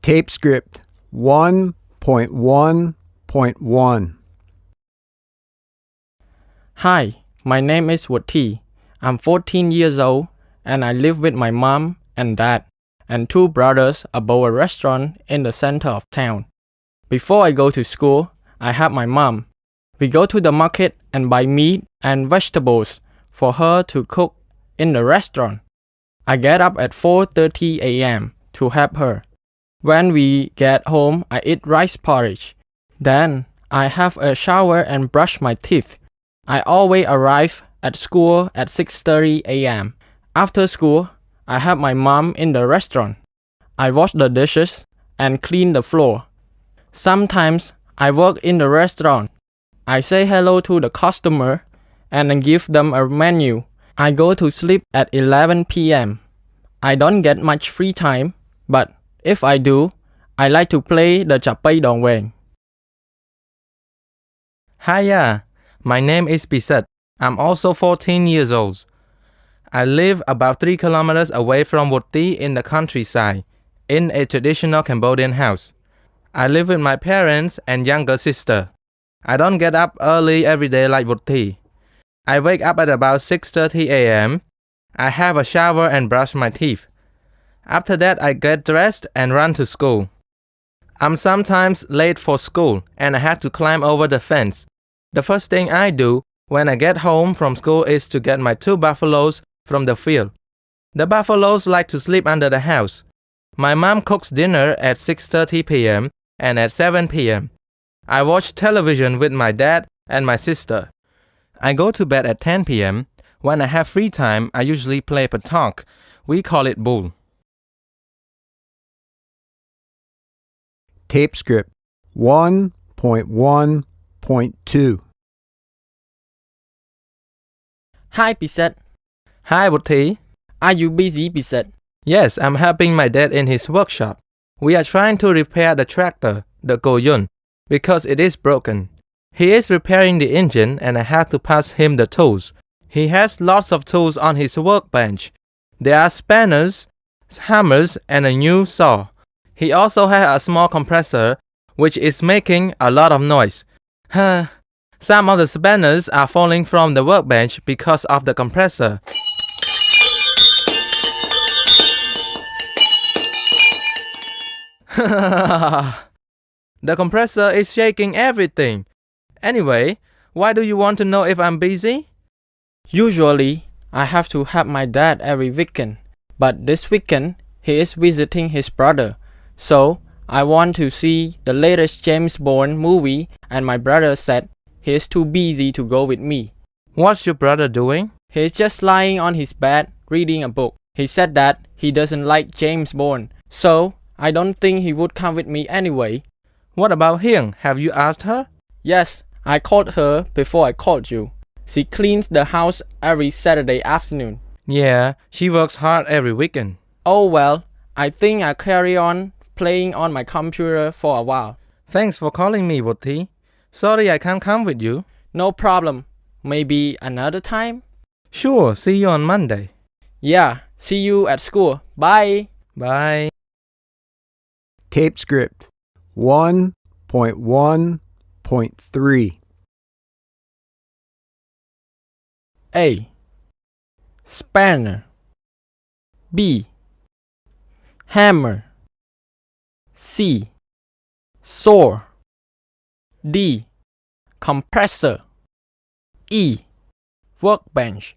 Tape script 1.1.1. Hi, my name is Wati. I'm 14 years old and I live with my mom and dad and two brothers above a restaurant in the center of town. Before I go to school, I help my mom. We go to the market and buy meat and vegetables for her to cook in the restaurant. I get up at 4:30 a.m. to help her. When we get home, I eat rice porridge. Then I have a shower and brush my teeth. I always arrive at school at 6:30 a.m. After school, I help my mom in the restaurant. I wash the dishes and clean the floor. Sometimes I work in the restaurant. I say hello to the customer and then give them a menu. I go to sleep at 11 p.m. I don't get much free time, but if I do, I like to play the Chapay Dong Weng. Hiya, my name is Bisat. I'm also 14 years old. I live about 3 kilometers away from Woti in the countryside, in a traditional Cambodian house. I live with my parents and younger sister. I don't get up early every day like Woti. I wake up at about 6:30 a.m. I have a shower and brush my teeth. After that, I get dressed and run to school. I'm sometimes late for school and I have to climb over the fence. The first thing I do when I get home from school is to get my 2 buffaloes from the field. The buffaloes like to sleep under the house. My mom cooks dinner at 6:30 p.m. and at 7 p.m. I watch television with my dad and my sister. I go to bed at 10 p.m. When I have free time, I usually play petanque. We call it bull. Tape script 1.1.2. Hi, Bisat. Hi, Wati. Are you busy, Bisat? Yes, I'm helping my dad in his workshop. We are trying to repair the tractor, the Goyun, because it is broken. He is repairing the engine and I have to pass him the tools. He has lots of tools on his workbench. There are spanners, hammers, and a new saw. He also has a small compressor, which is making a lot of noise. Some of the spanners are falling from the workbench because of the compressor. The compressor is shaking everything. Anyway, why do you want to know if I'm busy? Usually, I have to help my dad every weekend, but this weekend, he is visiting his brother. So, I want to see the latest James Bond movie and my brother said he is too busy to go with me. What's your brother doing? He's just lying on his bed reading a book. He said that he doesn't like James Bond, so I don't think he would come with me anyway. What about Hieng? Have you asked her? Yes, I called her before I called you. She cleans the house every Saturday afternoon. Yeah, she works hard every weekend. Oh well, I think I'll carry on playing on my computer for a while. Thanks for calling me, Wati. Sorry I can't come with you. No problem. Maybe another time? Sure, see you on Monday. Yeah, see you at school. Bye. Bye. Tape script 1.1.3. A. Spanner. B. Hammer. C. Saw. D. Compressor. E. Workbench.